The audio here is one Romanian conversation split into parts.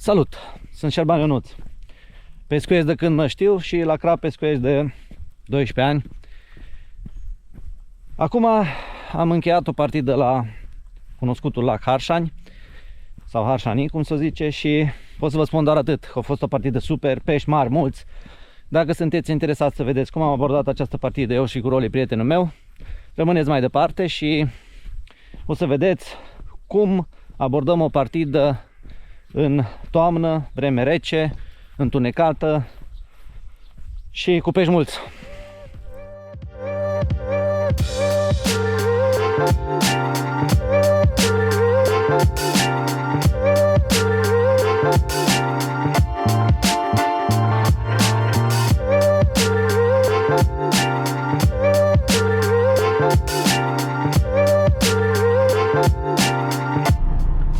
Salut! Sunt Șerban Ionuț. Pescuiesc de când mă știu și la Crab pescuiesc de 12 ani. Acum am încheiat o partidă la cunoscutul lac Harșani sau Harșani, cum se zice, și pot să vă spun doar atât. A fost o partidă super, pești mari, mulți. Dacă sunteți interesați să vedeți cum am abordat această partidă eu și cu Roli, prietenul meu, rămâneți mai departe și o să vedeți cum abordăm o partidă în toamnă, vreme rece, întunecată și cu pești mulți.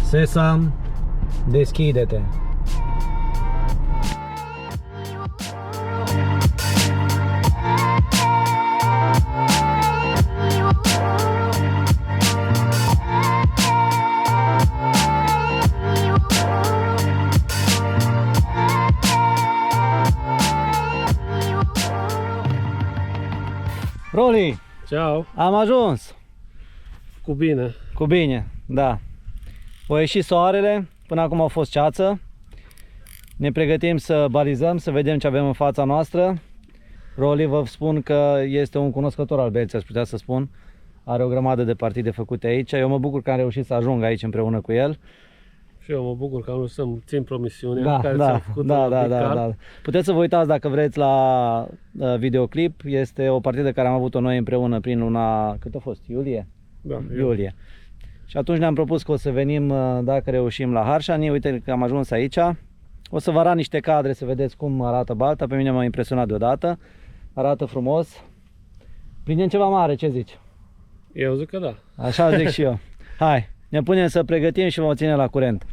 Sesam, deschide-te! Roli, Ceau! am ajuns! Cu bine! Cu bine, da. O ieși soarele, până acum a fost ceață. Ne pregătim să balizăm, să vedem ce avem în fața noastră. Roli, vă spun că este un cunoscător al Belței, aș putea să spun. Are o grămadă de partide făcute aici. Eu mă bucur că am reușit să ajung aici împreună cu el. Și eu mă bucur că am reușit să-mi țin promisiunea care ți-am făcut-o. Da. Puteți să vă uitați dacă vreți la videoclip. Este o partidă care am avut-o noi împreună prin luna, cât a fost? Iulie? Da, Iulie. Și atunci ne-am propus că o să venim, dacă reușim, la Harșani. Uite că am ajuns aici. O să vă arăt niște cadre să vedeți cum arată balta. Pe mine m-a impresionat deodată. Arată frumos. Prindem ceva mare, ce zici? Eu zic că da. Așa zic și eu. Hai, ne punem să pregătim și vom ține la curent.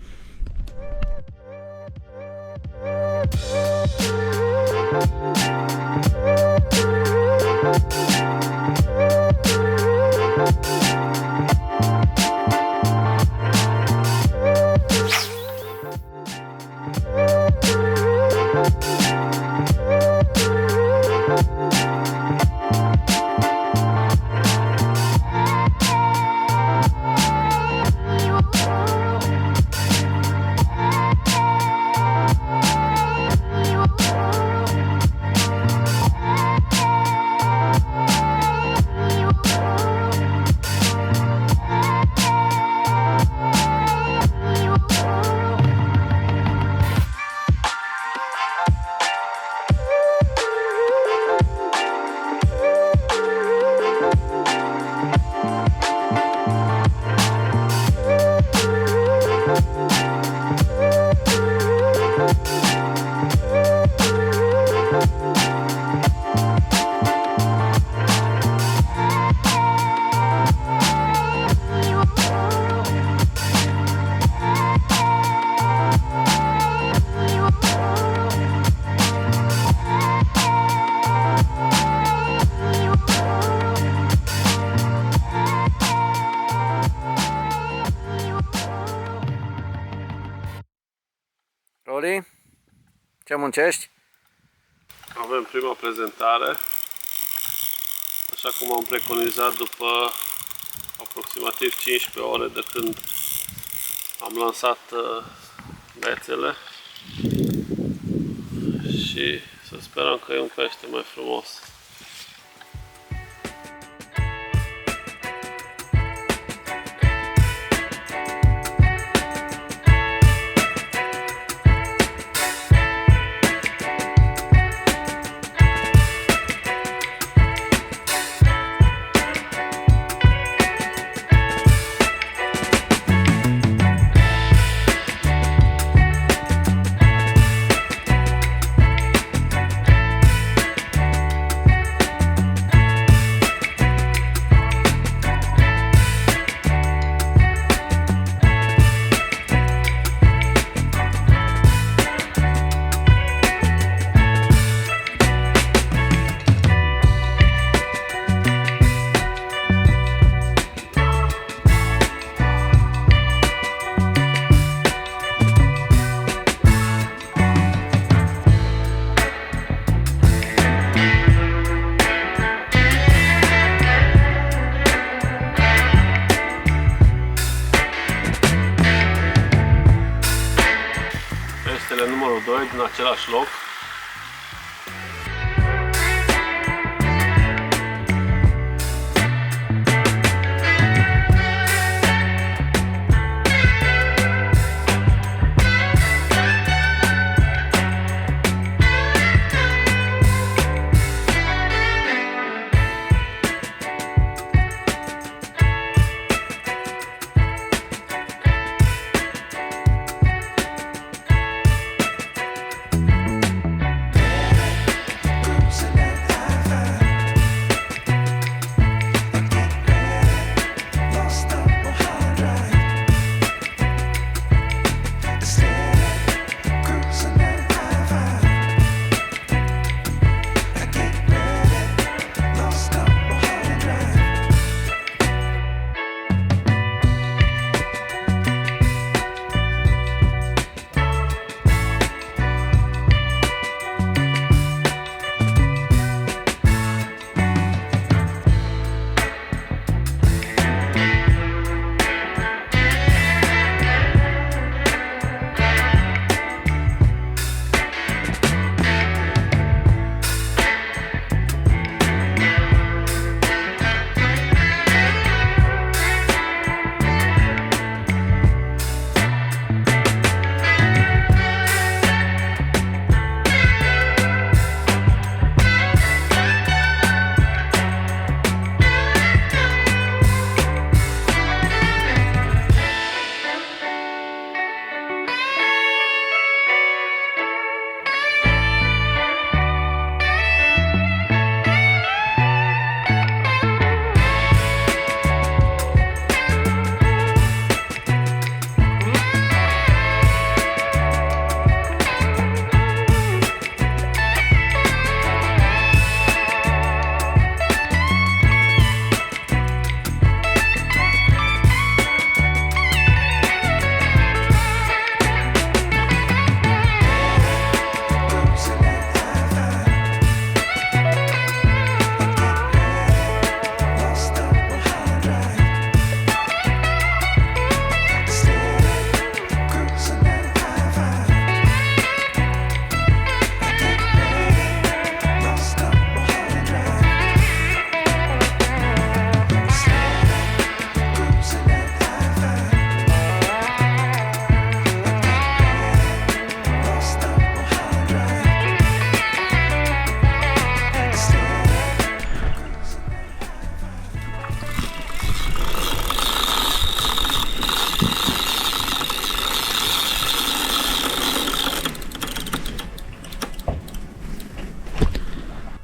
Roli, ce muncești? Avem prima prezentare. Așa cum am preconizat după aproximativ 15 ore de când am lansat bețele. Și să sperăm că e un pește mai frumos. spatele numărul 2 din același loc.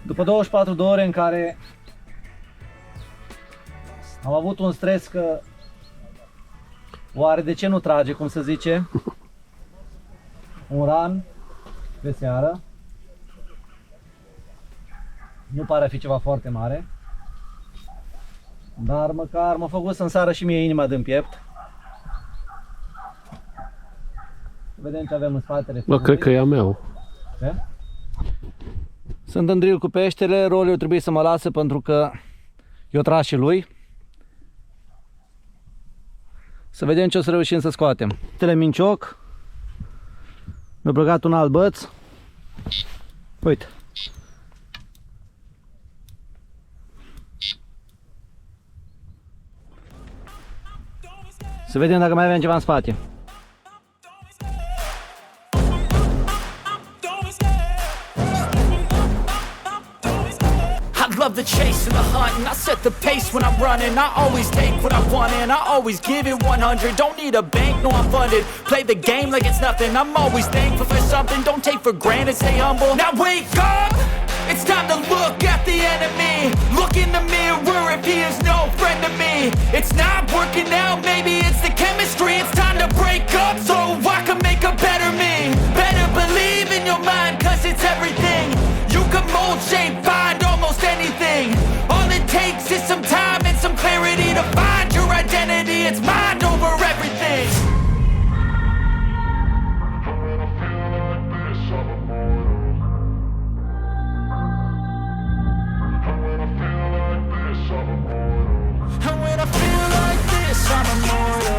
După 24 de ore în care am avut un stres că oare de ce nu trage, cum se zice, un run pe seară, nu pare a fi ceva foarte mare, dar măcar m-a făcut să-mi sară și mie inima din piept. Vedem ce avem în spatele. Bă, cred că e a meu. Ce? Sunt în drill cu peștele, Roliu trebuie să mă lase pentru că eu trag și lui. Să vedem ce o să reușim să scoatem. Telemincioc. Mi-a băgat un alt băț. Uite. Să vedem dacă mai avem ceva în spate. Love the chase and the hunt, and I set the pace when I'm running. I always take what I want and I always give it 100. Don't need a bank, no I'm funded. Play the game like it's nothing. I'm always thankful for something. Don't take for granted, stay humble. Now wake up, it's time to look at the enemy. Look in the mirror if he is no friend to me. It's not working out, maybe it's the chemistry. It's time to break up so I can make a better me. Better believe in your mind, cause it's everything. You can mold, shape, find almost anything. All it takes is some time and some clarity to find your identity. It's mind over everything. And when I feel like this, I'm immortal.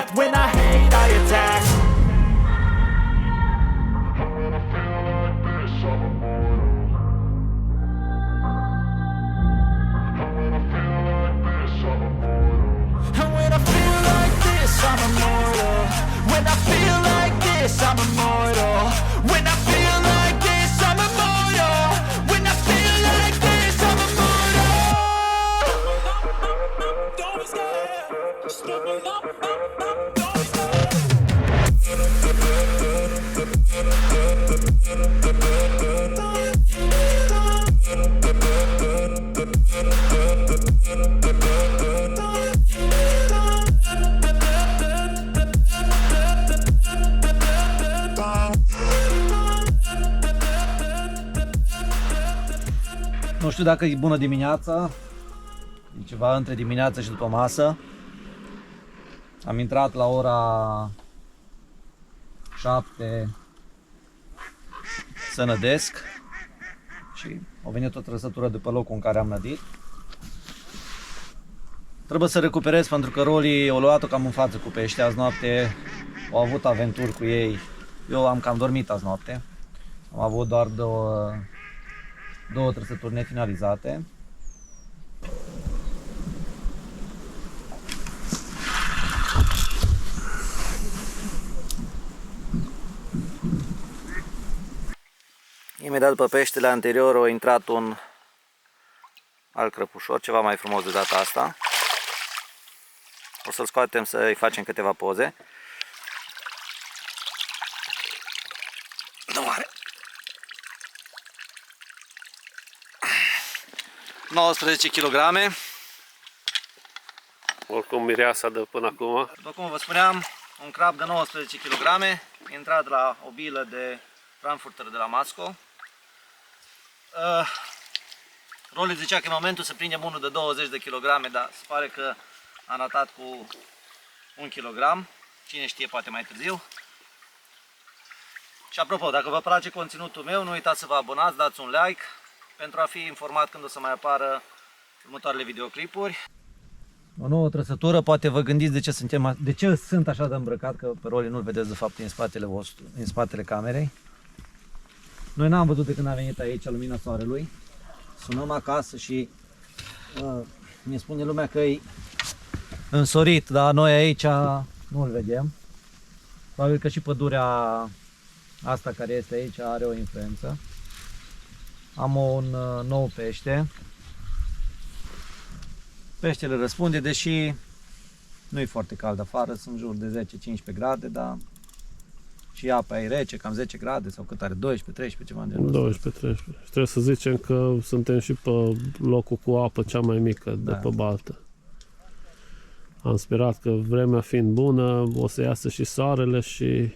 path. When I hate, I attack. And when I feel like this, I'm immortal. When I feel like this, I'm immortal. When I feel like this, I'm immortal. When I feel like this, I'm immortal. Don't be scared. Don't be scared. Nu știu dacă e bună dimineața, e ceva între dimineață și după masă. Am intrat la ora 7 să nădesc și a venit o trăsătură de pe locul în care am nădit. Trebuie să recuperez pentru că Rolly o luat-o cam în față cu pește azi noapte, au avut aventuri cu ei. Eu am cam dormit azi noapte, am avut doar două trăsături nefinalizate. Imediat după peștele anterior a intrat un alt crăpușor, ceva mai frumos de data asta. O să-l scoatem să-i facem câteva poze. Nu are. 19 kg. Oricum mireasa de până acum. După cum vă spuneam, un crab de 19 kg, intrat la o bilă de Frankfurter de la Masco. Rolly zicea că e momentul să prindem unul de 20 de kg, dar se pare că a ratat cu 1 kg. Cine știe, poate mai târziu. Și apropo, dacă vă place conținutul meu, nu uitați să vă abonați, dați un like pentru a fi informat când o să mai apară următoarele videoclipuri. O nouă trăsătură, poate vă gândiți de ce sunt așa de îmbrăcat, că pe Rolly nu-l vedeți de fapt în spatele vostru, în spatele camerei. Noi n-am văzut de când a venit aici lumina soarelui. Sunăm acasă și mi spune lumea că e însorit, dar noi aici nu-l vedem. Probabil că și pădurea asta care este aici are o influență. Am un nou pește. Peștele răspunde, deși nu e foarte cald afară, sunt în jur de 10-15 grade, dar și apa e rece, cam 10 grade sau cât are, 12-13, ceva de genul. 12-13. Trebuie să zicem că suntem și pe locul cu apă cea mai mică de pe baltă. Am sperat că vremea fiind bună o să iasă și soarele și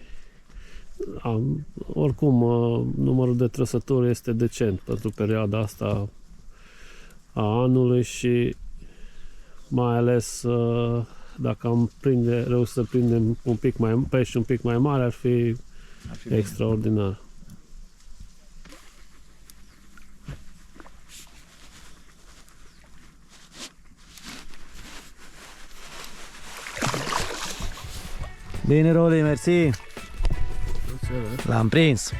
oricum numărul de trăsături este decent pentru perioada asta a anului și mai ales dacă am reușit să prindem un pic mai pești un pic mai mare, ar fi extraordinar. Bine, Rolly, mersi! L-am prins!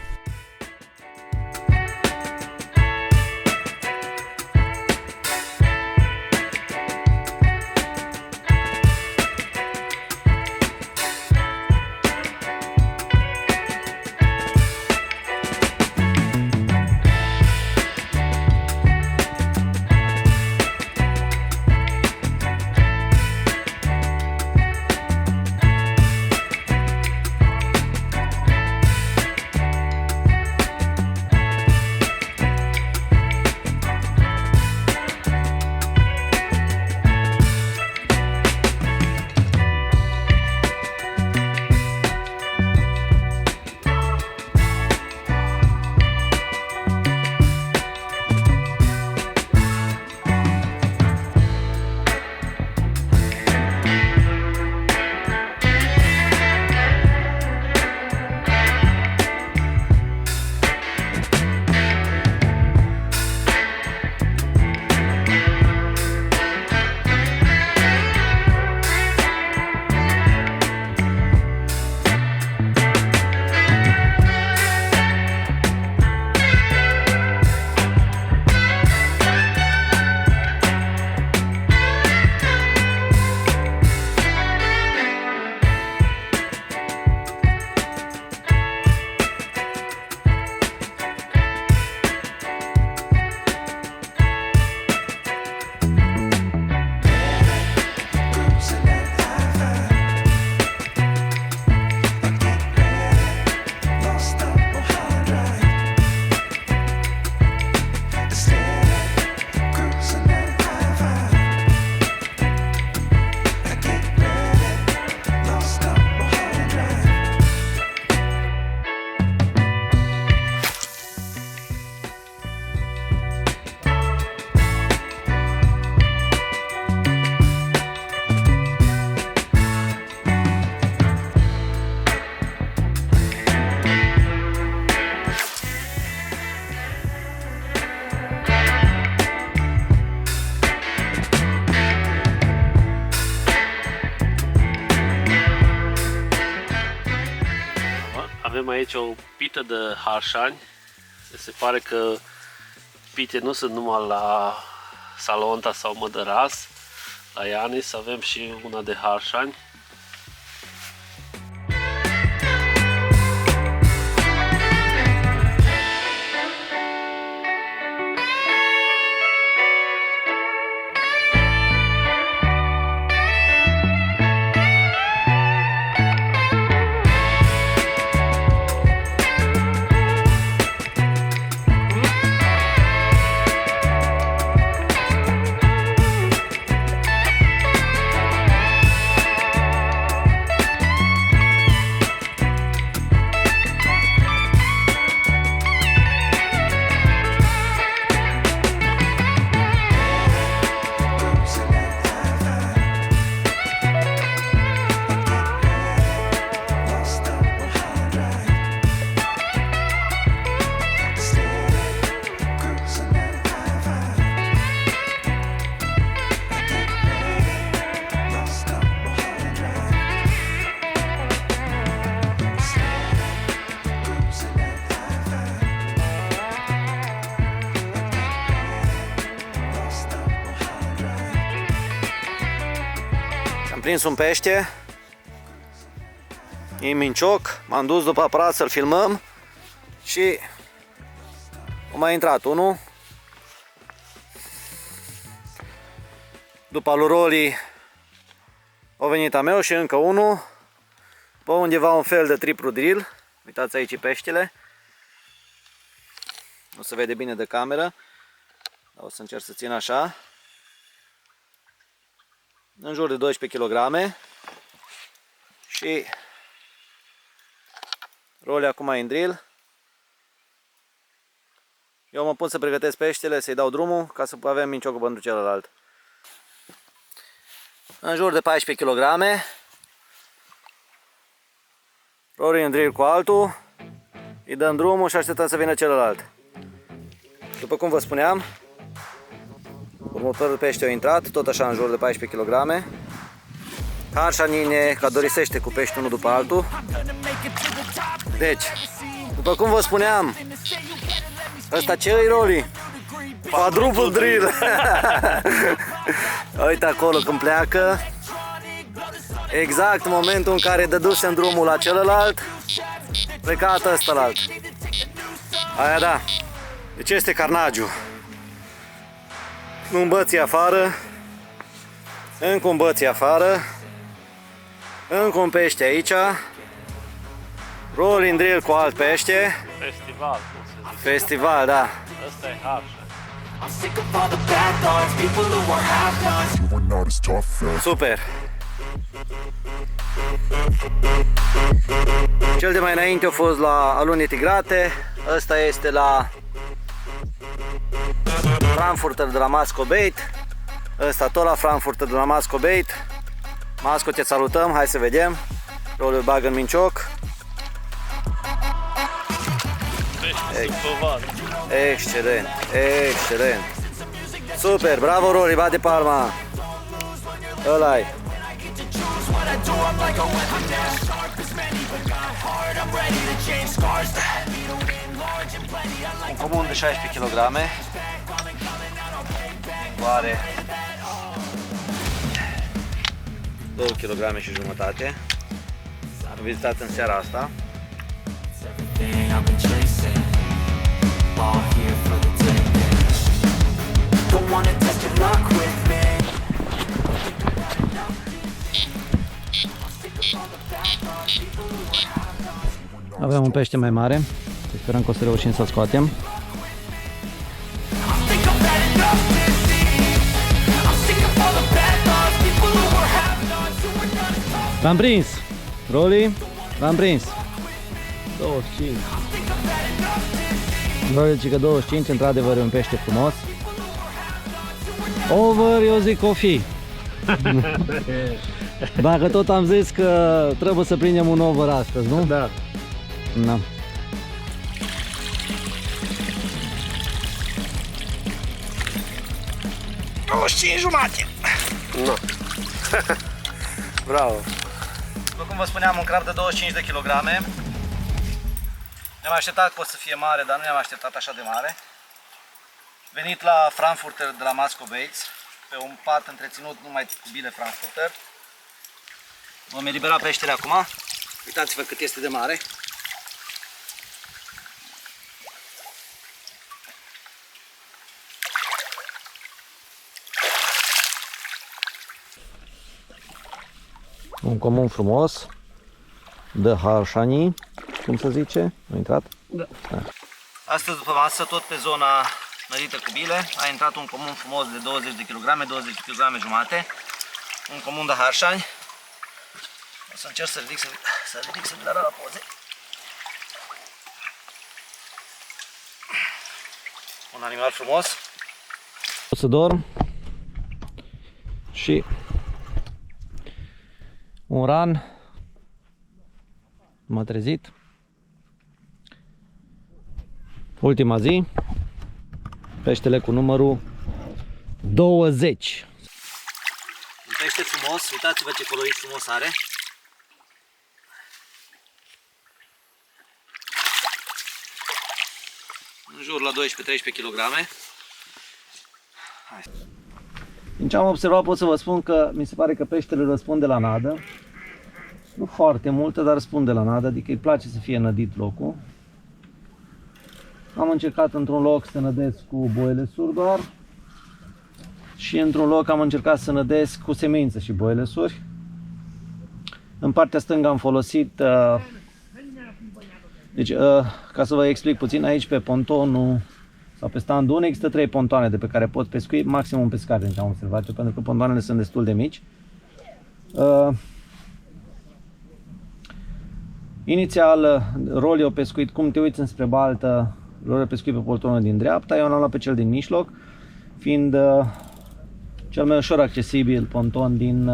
Avem aici o pită de harșani. Se pare că pite nu sunt numai la Salonta sau Mădăras, la Ianis avem și una de harșani. Am prins un pește, e mincioc, m-am dus după aparat să-l filmăm și a mai intrat unul. După lui Roli a venit a meu și încă unul. Pe undeva un fel de triplu drill. Uitați aici peștele. Nu se vede bine de cameră, dar o să încerc să țin așa. În jur de 12 kg. Și Roli acum în drill. Eu mă pun să pregătesc peștele, să-i dau drumul ca să avem minciocul pentru celălalt. În jur de 14 kg. Roli în drill cu altul. Îi dăm drumul și așteptăm să vină celălalt. După cum vă spuneam, următorul pește a intrat, tot așa în jur de 14 kg. Harșanii ne cadorisește cu pește unul după altul. Deci, după cum vă spuneam, ăsta ce-i, Roli? Quadruple drill! Uite acolo când pleacă. Exact în momentul în care dăduse în drumul la celălalt, plecat ăstălalt. Aia da. Deci este carnagiu. Un bății afară, încă un bății afară, încă un pește aici, Roli în drill cu alt pește. Festival, cum se zice. Festival, da. Ăsta e harșan. I'm sick of all the bad thoughts, people who are half-nots. You are not as tough as Super. Cel de mai înainte a fost la Alune Tigrate, ăsta este la Frankfurter de la Masco Bait, ăsta tot la Frankfurter de la Masco Bait. Masco, te salutăm, hai să vedem. Roli îl bagă în mincioc. Pește supăvat. Excelent, excelent. Super, bravo Roli, bate palma. Ăla-i. Un comun de 16 kg. Are 2 kg și jumătate. Am vizitat în seara asta. I've been chasing, all here for the taking. Don't wanna test your luck with me. Avem un pește mai mare. Sperăm că o să reușim să-l scoatem. L-am prins! Roli, l-am prins! 25. Roli zice că 25, într-adevăr e un pește frumos. Over, eu zic o fi. Dacă tot am zis că trebuie să prindem un over astăzi, nu? Da. Da. Nu. Bravo! După cum vă spuneam, un crab de 25 de kg. Ne-am așteptat că o să fie mare, dar nu ne-am așteptat așa de mare. Venit la Frankfurter de la Masco Baits, pe un pat întreținut numai cu bile Frankfurter. Vom elibera peștele acum. Uitați-vă cât este de mare. Un comun frumos de Harșanii, cum se zice? A intrat? Da. Astăzi după masă, tot pe zona nărită cu bile, a intrat un comun frumos de 20 de kg, 20 kg jumate. Un comun de Harșani. O să încerc să ridic, să vi la poze. Un animal frumos. O să dorm și un ran m-a trezit. Ultima zi, peștele cu numărul 20. Un pește frumos, uitați-vă ce colorit frumos are. În jur la 12-13 kg. Din ce am observat pot să vă spun că mi se pare că peștele răspunde la nadă. Nu foarte multă, dar răspunde la nadă, adică îi place să fie nădit locul. Am încercat într-un loc să nădesc cu boilesuri doar. Și într-un loc am încercat să nădesc cu semințe și boilesuri. În partea stângă am folosit, ca să vă explic puțin, aici pe pontonul sau pe standul 1 există 3 pontoane de pe care pot pescui, maxim un pescar din ce am observat, pentru că pontoanele sunt destul de mici. Inițial, rolul eu pescuit, cum te uiți înspre baltă, rolul eu pescuit pe pontonul din dreapta, eu l-am luat pe cel din mijloc, fiind cel mai ușor accesibil ponton din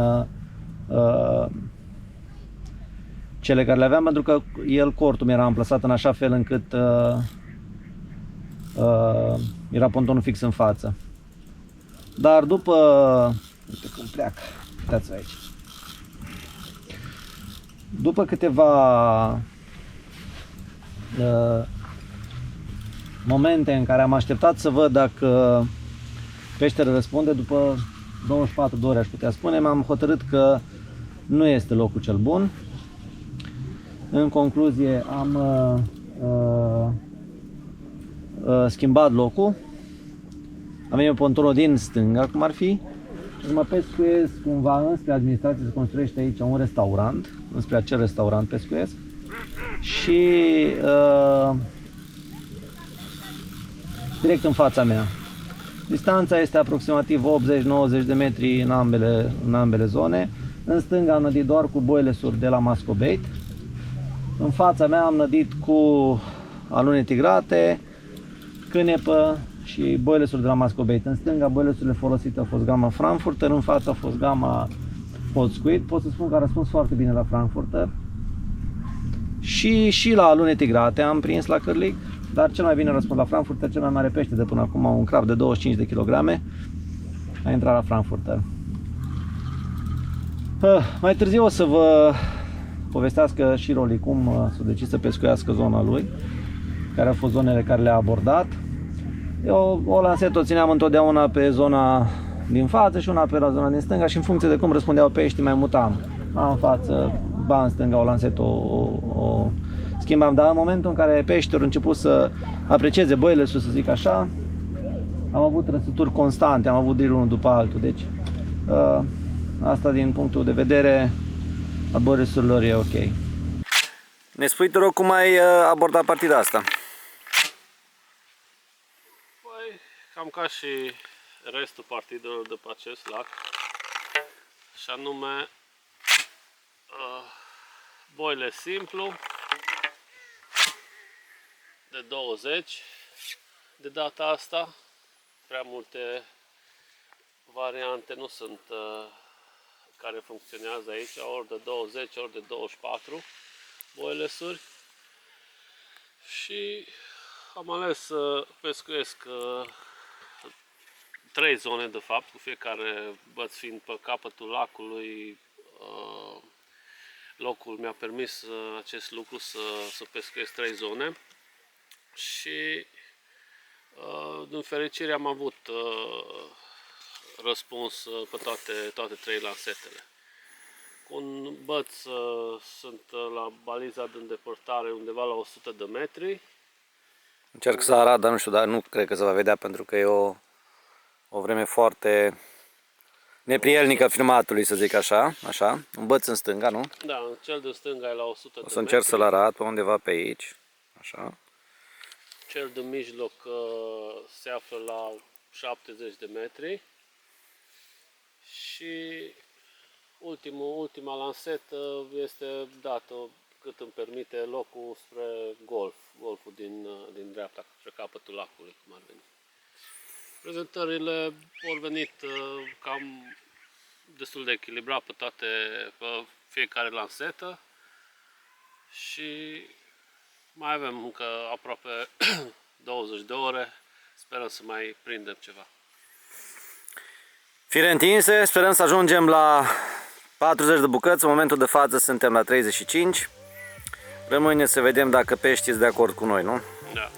cele care le aveam, pentru că el, cortul mi era amplasat în așa fel încât era pontonul fix în față. Dar după, uite cum pleacă, uitați-vă aici. După câteva momente în care am așteptat să văd dacă peștele răspunde, după 24 de ore aș putea spune, m-am hotărât că nu este locul cel bun. În concluzie am schimbat locul. Am venit pontonul din stânga, cum ar fi, și mă pescuiesc cumva înspre administrație, se construiește aici un restaurant, înspre acel restaurant pescuiesc. Și direct în fața mea. Distanța este aproximativ 80-90 de metri în ambele zone. În stânga am nădit doar cu boilesuri de la Masco Bait. În fața mea am nădit cu alune tigrate, cânepă și boilesuri de la Masco Bait. În stânga boilesurile folosite au fost gama Frankfurter, în fața a fost gama Hot Squid. Pot să spun că a răspuns foarte bine la Frankfurter. Și la alune tigrate am prins la cârlig, dar cel mai bine a răspuns la Frankfurter. Cel mai mare pește de până acum, un crab de 25 de kg, a intrat la Frankfurter. Mai târziu o să vă povestească și Roli cum s-a decis să pescuiască zona lui, care au fost zonele care le-a abordat. Eu o lansetă o țineam întotdeauna pe zona din față și una pe la zona din stânga și în funcție de cum răspundeau peștii mai mutam. Ba în față, ba în stânga o lansetă o schimbam, dar în momentul în care peștii au început să aprecieze boilesul, să zic așa, am avut trăsături constante, am avut drill unul după altul, deci asta din punctul de vedere al boilesurilor e ok. Ne spui, te rog, cum ai abordat partida asta? Păi, cam ca și restul partidelor de pe acest lac, și anume boile simplu de 20. De data asta prea multe variante nu sunt care funcționează aici, ori de 20, ori de 24 boilesuri. Și am ales să pescuiesc 3 zone de fapt, cu fiecare băț fiind pe capătul lacului. Locul mi-a permis acest lucru, să pescuiesc 3 zone. și din fericire am avut răspuns pe toate 3 lansetele. Cu un băț sunt la baliza de îndepărtare undeva la 100 de metri. Încerc să arăt, dar nu știu, dar nu cred că se va vedea pentru că e o vreme foarte neprielnică filmatului, să zic așa. Un băț în stânga, nu? Da, cel de stânga e la 100 de metri. O să încerc să-l arăt pe undeva pe aici. Așa. Cel de mijloc se află la 70 de metri. Și ultima lansetă este dată cât îmi permite locul spre golful din dreapta, spre capătul lacului, cum ar veni. Prezentările au venit cam destul de echilibrat pe fiecare lansetă și mai avem încă aproape 20 de ore, sperăm să mai prindem ceva. Fire întinse, sperăm să ajungem la 40 de bucăți, în momentul de față suntem la 35. Rămâne să vedem dacă peștii sunt de acord cu noi, nu? Da.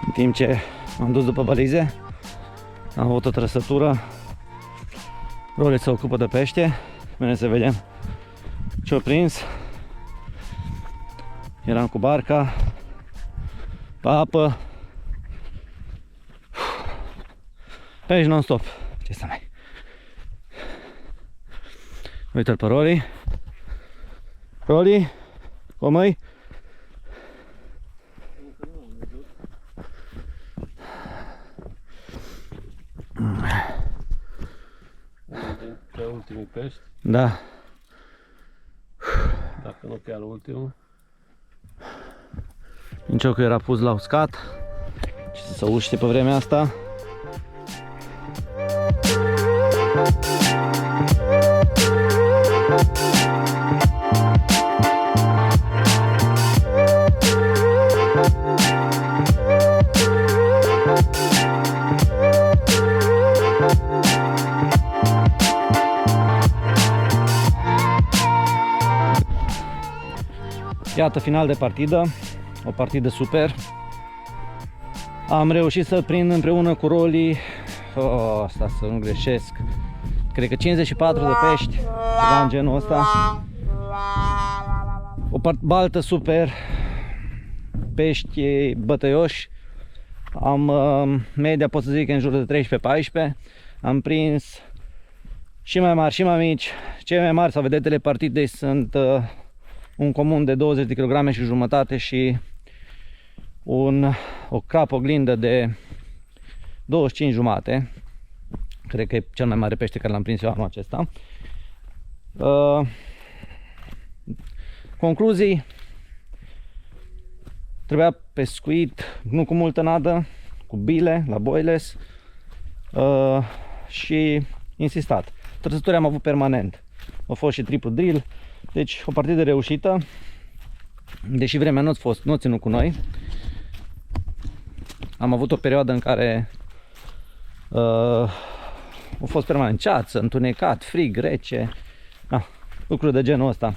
În timp ce m-am dus după balize, am avut o trăsătură. Role se ocupă de pește. Bine să vedem ce-o prins. Eram cu barca pe apă. Pești non-stop. Ce să mai... Uite-l pe Rory. Rory, comăi. Pe ultimii pești, Da. dacă nu chiar ultimul. Minciocul era pus la uscat. Ce să se uște pe vremea asta. Iată, final de partidă, o partidă super. Am reușit să prind împreună cu Rolly, asta să nu greșesc, cred că 54 de pești, ceva în genul ăsta. O baltă super, pești bătăioși. Am media, pot să zic, în jur de 13-14. Am prins și mai mari și mai mici. Cei mai mari, sau vedetele partidei, sunt un comun de 20 de kg și jumătate și o crapă oglindă de 25 jumate. Cred că e cel mai mare pește care l-am prins eu anul acesta. Concluzii: trebuia pescuit nu cu multă nadă, cu bile, la boiles, și insistat. Trăsături am avut permanent. A fost și triplu drill. Deci o partidă reușită, deși vremea nu a ținut cu noi. Am avut o perioadă în care a fost permanent ceață, întunecat, frig, rece, lucruri de genul ăsta.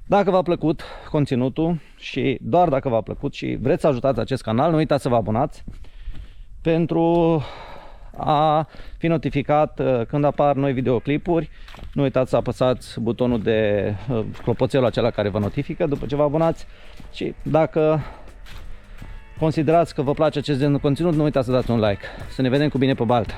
Dacă v-a plăcut conținutul și doar dacă v-a plăcut și vreți să ajutați acest canal, nu uitați să vă abonați pentru a fi notificat când apar noi videoclipuri. Nu uitați să apăsați butonul de clopoțelul acela care vă notifică după ce vă abonați și dacă considerați că vă place acest gen de conținut, nu uitați să dați un like. Să ne vedem cu bine pe baltă!